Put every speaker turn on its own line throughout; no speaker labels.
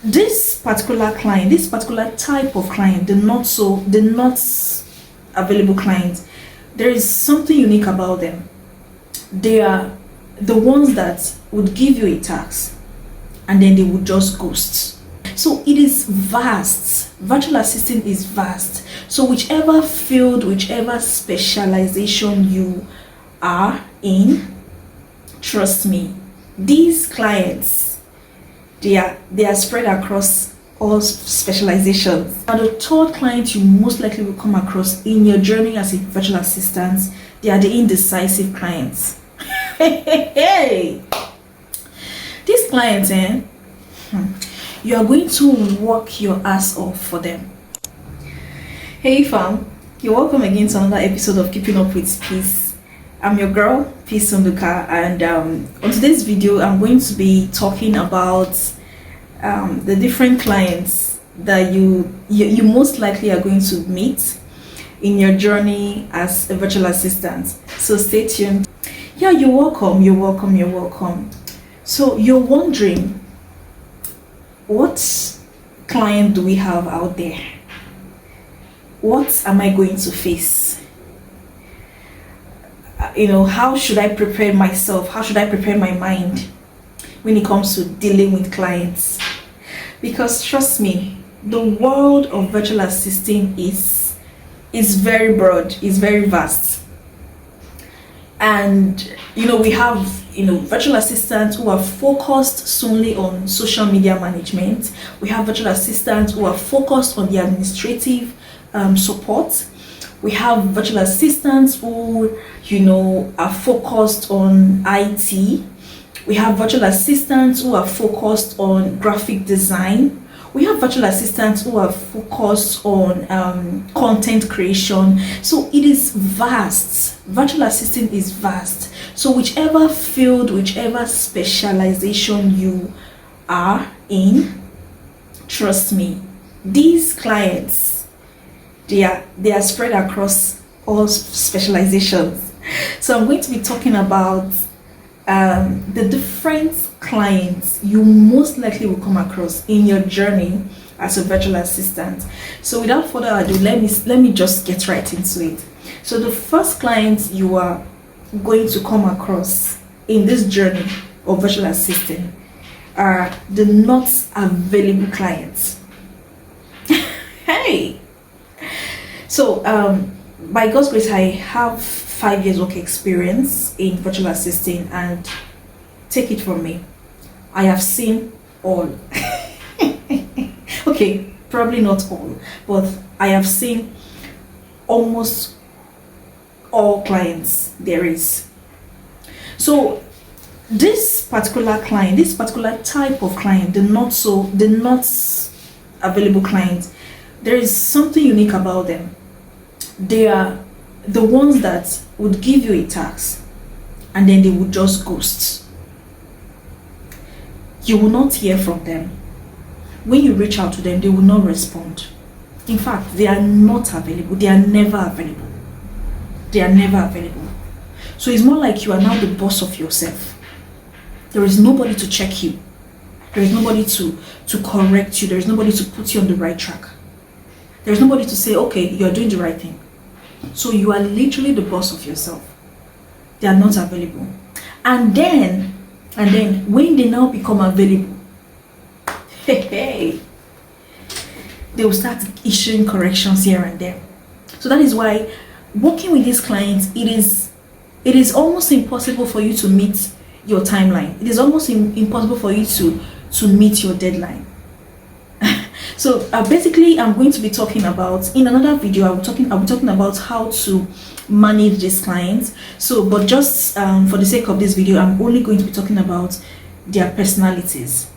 this particular client, this particular type of client, the not available clients, there is something unique about them. They are the ones that would give you a task and then they would just ghost. So it is vast. Virtual assistant is vast. So whichever field, whichever specialization you are in, trust me, these clients, they are spread across all specializations. And the third client you most likely will come across in your journey as a virtual assistant, they are the indecisive clients. Hey, these clients, you are going to work your ass off for them. Hey fam, you're welcome again to another episode of Keeping Up with Peace. I'm your girl, Peace Sunduka, and on today's video I'm going to be talking about the different clients that you most likely are going to meet in your journey as a virtual assistant. So stay tuned. Yeah, you're welcome. So you're wondering, what client do we have out there? What am I going to face? How should I prepare myself? How should I prepare my mind when it comes to dealing with clients? Because trust me, the world of virtual assisting is very broad, is very vast. And we have virtual assistants who are focused solely on social media management. We have virtual assistants who are focused on the administrative support. We have virtual assistants who are focused on IT. We have virtual assistants who are focused on graphic design. We have virtual assistants who are focused on content creation. So it is vast. Virtual assistant is vast. So whichever field, whichever specialization you are in, trust me, these clients, they are spread across all specializations. So I'm going to be talking about the different clients you most likely will come across in your journey as a virtual assistant. So without further ado, let me just get right into it. So the first client you are going to come across in this journey of virtual assisting are the not available clients. Hey, so by God's grace, I have 5 years work experience in virtual assisting, and take it from me, I have seen all. Okay, probably not all, but I have seen almost all clients there is. So this particular client, this particular type of client, the not available client, there is something unique about them. They are the ones that would give you a task and then they would just ghost. You will not hear from them. When you reach out to them, they will not respond. In fact, they are not available. They are never available. They are never available. So it's more like you are now the boss of yourself. There is nobody to check you. There is nobody to correct you. There is nobody to put you on the right track. There is nobody to say, okay, you are doing the right thing. So you are literally the boss of yourself. They are not available. And then when they now become available, they will start issuing corrections here and there. So that is why working with these clients, it is almost impossible for you to meet your timeline. It is almost impossible for you to meet your deadline. So basically, I'm going to be talking about, in another video, I'll be talking about how to manage these clients. So, but just for the sake of this video, I'm only going to be talking about their personalities.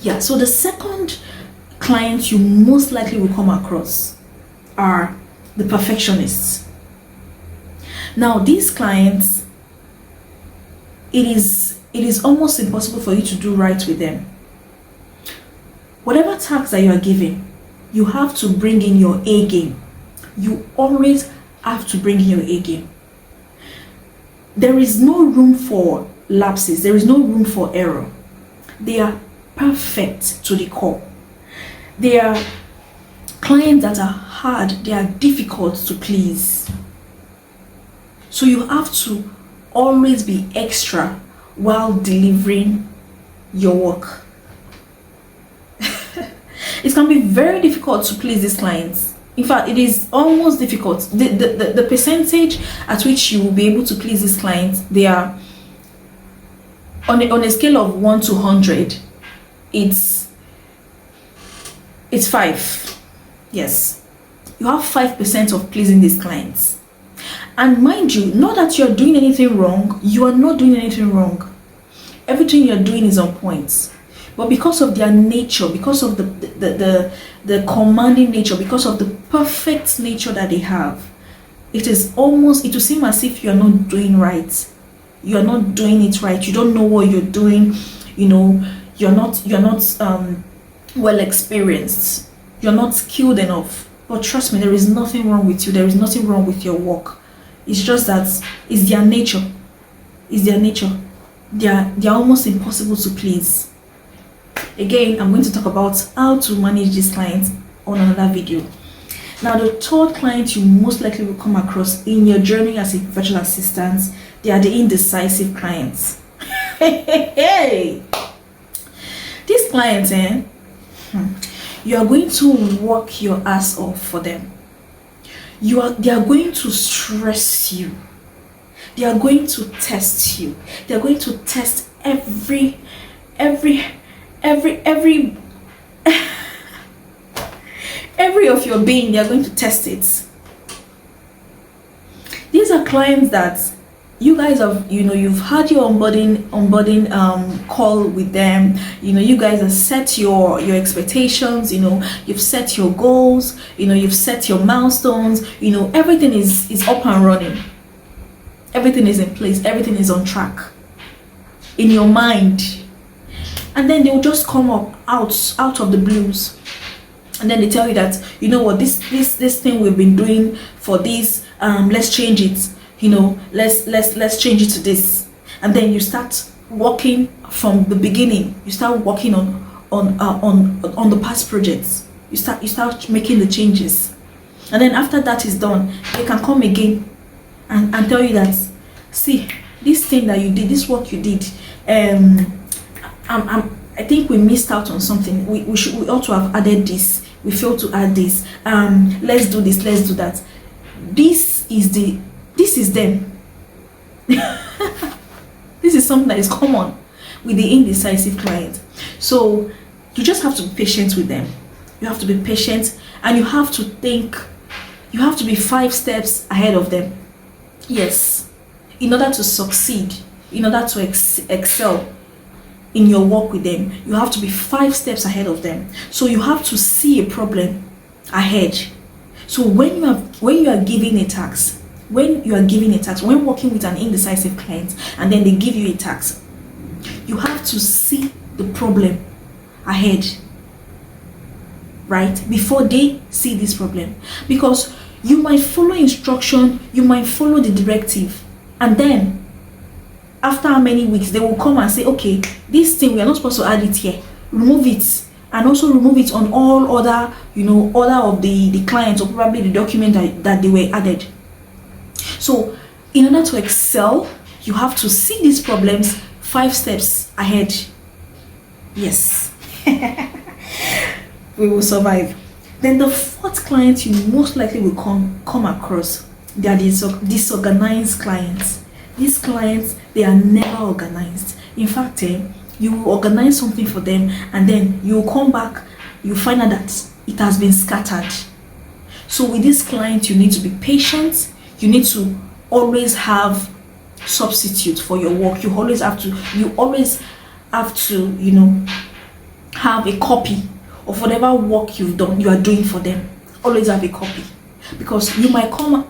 Yeah, so the second client you most likely will come across are the perfectionists. Now, these clients, it is almost impossible for you to do right with them. Whatever task that you are given, you have to bring in your A game. You always have to bring in your A game. There is no room for lapses. There is no room for error. They are perfect to the core. They are clients that are hard, they are difficult to please. So you have to always be extra while delivering your work. It can be very difficult to please these clients. In fact, it is almost difficult. The percentage at which you will be able to please these clients, they are on a scale of 1 to 100. It's 5. Yes, you have 5% of pleasing these clients. And mind you, not that you're doing anything wrong. You are not doing anything wrong. Everything you're doing is on point. But because of their nature, because of the commanding nature, because of the perfect nature that they have, it will seem as if you're not doing right. You're not doing it right. You don't know what you're doing. You know, you're not well experienced. You're not skilled enough. But trust me, there is nothing wrong with you. There is nothing wrong with your work. It's just that it's their nature. It's their nature. They are almost impossible to please. Again, I'm going to talk about how to manage these clients on another video. Now, the third client you most likely will come across in your journey as a virtual assistant, they are the indecisive clients. Hey, these clients, you are going to work your ass off for them. They are going to stress you. They are going to test you. They are going to test every of your being. They are going to test it. These are clients that you guys have, you've had your onboarding call with them. You guys have set your expectations. You've set your goals. You've set your milestones. Everything is up and running. Everything is in place. Everything is on track in your mind. And then they'll just come out of the blues, and then they tell you that, this thing we've been doing for this, let's change it. Let's change it to this. And then you start working from the beginning. You start working on the past projects. You start making the changes. And then after that is done, they can come again and tell you that, see, this thing that you did, this work you did, I think we missed out on something. We ought to have added this. We failed to add this. Let's do this. Let's do that. This is them. This is something that is common with the indecisive client. So you just have to be patient with them. You have to be patient, and you have to think. You have to be 5 steps ahead of them. Yes, in order to succeed, in order to excel in your work with them, you have to be 5 steps ahead of them. So you have to see a problem ahead. So when you are giving a task, when working with an indecisive client, and then they give you a task, you have to see the problem ahead, right, before they see this problem. Because you might follow instruction, you might follow the directive, and then after how many weeks they will come and say, okay, this thing we are not supposed to add it here, remove it, and also remove it on all other of the clients, or probably the document that they were added. So in order to excel, you have to see these problems 5 steps ahead. Yes. We will survive. Then the 4th client you most likely will come across, they are disorganized clients. These clients, they are never organized. In fact, you will organize something for them, and then you will come back, you find out that it has been scattered. So with this client, you need to be patient. You need to always have substitute for your work. You always have to have a copy of whatever work you are doing for them. Always have a copy. Because you might come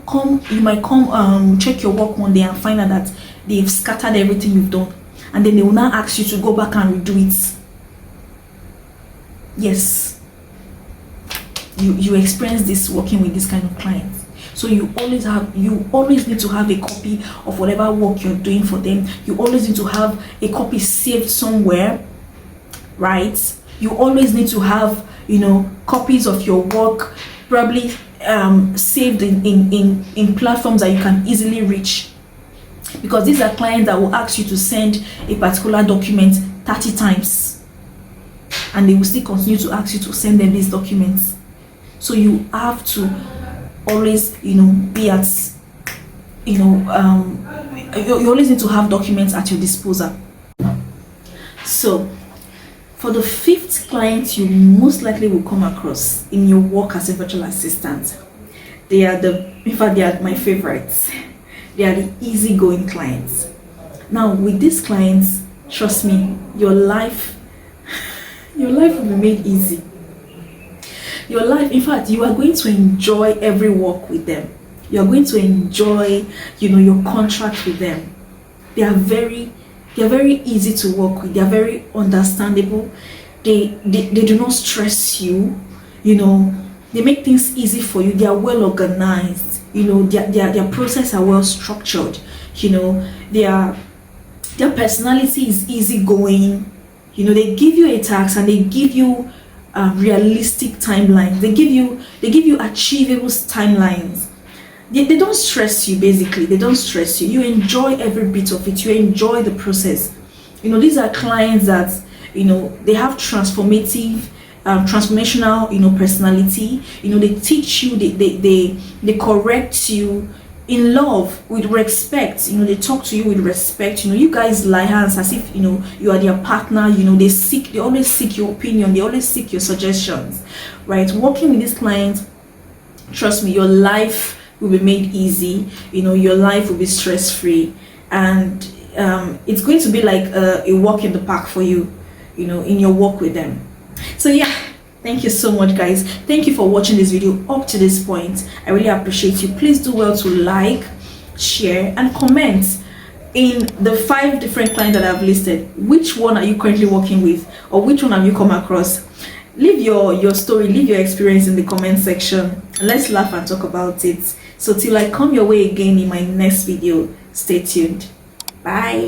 check your work one day and find out that they've scattered everything you've done, and then they will now ask you to go back and redo it. Yes, you experience this working with this kind of clients. So you always need to have a copy of whatever work you're doing for them. You always need to have a copy saved somewhere right? You always need to have, copies of your work, probably saved in platforms that you can easily reach, because these are clients that will ask you to send a particular document 30 times, and they will still continue to ask you to send them these documents. So you have to always, be at, you always need to have documents at your disposal. So for the 5th client you most likely will come across in your work as a virtual assistant, they are my favorites. They are the easygoing clients. Now with these clients, trust me, your life will be made easy. Your life, in fact, you are going to enjoy every work with them. You are going to enjoy, your contract with them. They are very easy to work with. They are very understandable. They do not stress you. They make things easy for you. They are well organized. Their process are well structured. Their personality is easygoing. They give you a task and they give you realistic timelines. They give you achievable timelines. They don't stress you. Basically, they don't stress you. You enjoy every bit of it. You enjoy the process. These are clients that they have transformational personality. They teach you, they correct you in love, with respect. They talk to you with respect. You guys lie hands as if you are their partner. They always seek your opinion, they always seek your suggestions, right? Working with these clients, trust me, your life will be made easy. Your life will be stress-free, and it's going to be like a walk in the park for you, in your work with them. So yeah, thank you so much, guys. Thank you for watching this video up to this point. I really appreciate you. Please do well to like, share, and comment in the 5 different clients that I've listed. Which one are you currently working with, or which one have you come across? Leave your story, leave your experience in the comment section. Let's laugh and talk about it. So till I come your way again in my next video, stay tuned. Bye.